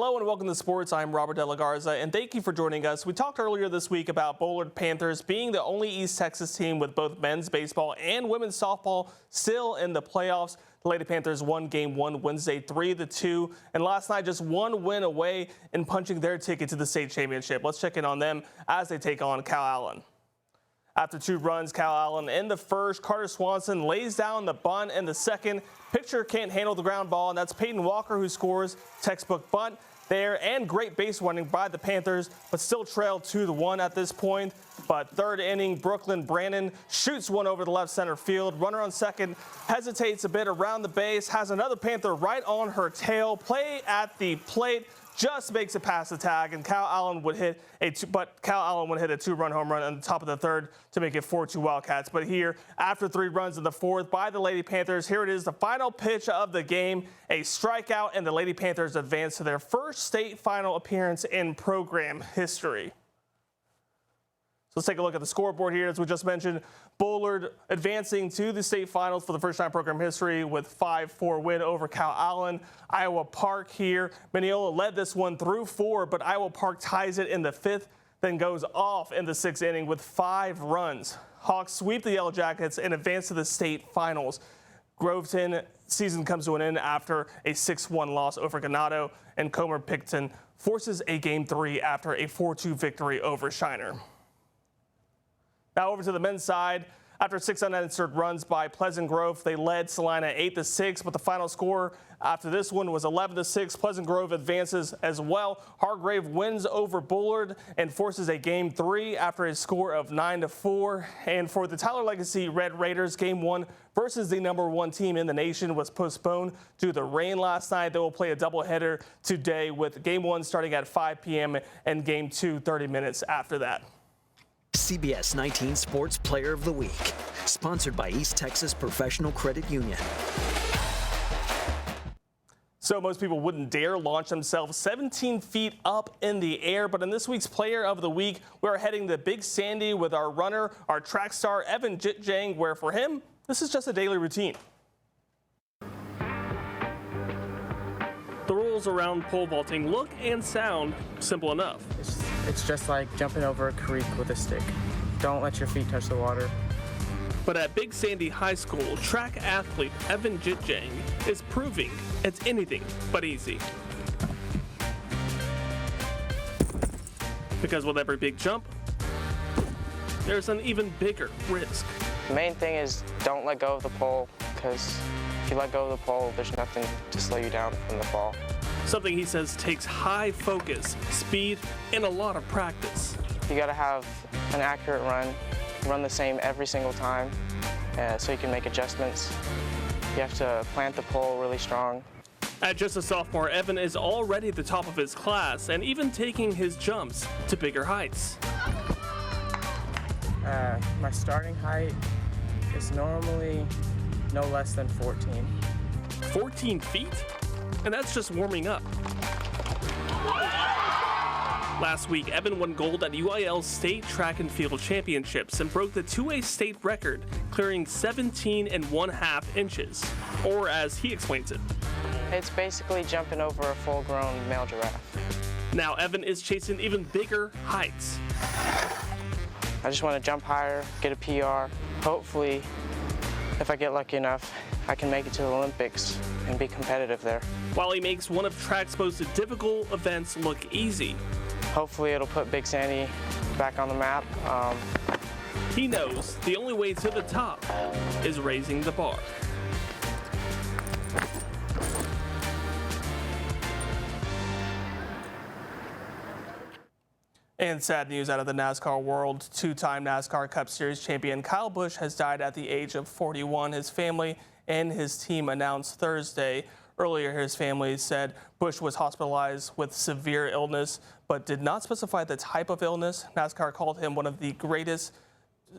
Hello and welcome to sports. I'm Robert De La Garza, and thank you for joining us. We talked earlier this week about Bullard Panthers being the only East Texas team with both men's baseball and women's softball still in the playoffs. The Lady Panthers won Game 1 Wednesday 3-2, and last night just one win away in punching their ticket to the state championship. Let's check in on them as they take on Calallen. After 2 runs, Calallen in the first, Carter Swanson lays down the bunt in the second. Pitcher can't handle the ground ball, and that's Peyton Walker who scores. Textbook bunt there, and great base running by the Panthers, but still trailed 2-1 at this point. But third inning, Brooklyn Brandon shoots one over the left center field. Runner on second hesitates a bit around the base, has another Panther right on her tail. Play at the plate, just makes it past the tag, and Calallen would hit a 2-run home run on the top of the third to make it 4-2 Wildcats. But here, after 3 runs in the fourth by the Lady Panthers, here it is, the final pitch of the game, a strikeout, and the Lady Panthers advance to their first state final appearance in program history. So let's take a look at the scoreboard here. As we just mentioned, Bullard advancing to the state finals for the first time in program history with 5-4 win over Calallen. Iowa Park here. Mineola led this one through 4, but Iowa Park ties it in the 5th, then goes off in the 6th inning with 5 runs. Hawks sweep the Yellow Jackets and advance to the state finals. Groveton season comes to an end after a 6-1 loss over Ganado, and Comer Picton forces a Game 3 after a 4-2 victory over Shiner. Now over to the men's side. After 6 unanswered runs by Pleasant Grove, they led Salina 8-6, but the final score after this one was 11-6. Pleasant Grove advances as well. Hargrave wins over Bullard and forces a Game 3 after a score of 9-4. And for the Tyler Legacy Red Raiders, Game 1 versus the #1 team in the nation was postponed due to the rain last night. They will play a doubleheader today with Game 1 starting at 5 p.m. and Game 2 30 minutes after that. CBS 19 Sports Player of the Week, sponsored by East Texas Professional Credit Union. So most people wouldn't dare launch themselves 17 feet up in the air, but in this week's Player of the Week, we're heading to Big Sandy with our runner, our track star, Evan Jitjang, where for him, this is just a daily routine. The rules around pole vaulting look and sound simple enough. It's just like jumping over a creek with a stick. Don't let your feet touch the water. But at Big Sandy High School, track athlete Evan Jitjang is proving it's anything but easy. Because with every big jump, there's an even bigger risk. The main thing is don't let go of the pole, because if you let go of the pole, there's nothing to slow you down from the fall. Something he says takes high focus, speed, and a lot of practice. You got to have an accurate run the same every single time, so you can make adjustments. You have to plant the pole really strong. At just a sophomore, Evan is already at the top of his class and even taking his jumps to bigger heights. My starting height is normally no less than 14. 14 feet? And that's just warming up. Last week, Evan won gold at UIL's State Track and Field Championships and broke the 2A state record, clearing 17.5 inches, or as he explains it. It's basically jumping over a full-grown male giraffe. Now Evan is chasing even bigger heights. I just want to jump higher, get a PR. Hopefully, if I get lucky enough, I can make it to the Olympics and be competitive there. While he makes one of track's most difficult events look easy, hopefully it'll put Big Sandy back on the map. He knows the only way to the top is raising the bar. And sad news out of the NASCAR world. 2-time NASCAR Cup Series champion Kyle Busch has died at the age of 41. His family and his team announced Thursday. Earlier, his family said Busch was hospitalized with severe illness, but did not specify the type of illness. NASCAR called him one of the greatest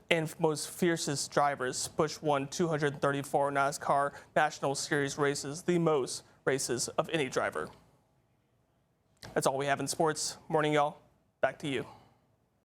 and most fiercest drivers. Busch won 234 NASCAR National Series races, the most races of any driver. That's all we have in sports. Morning, y'all. Back to you.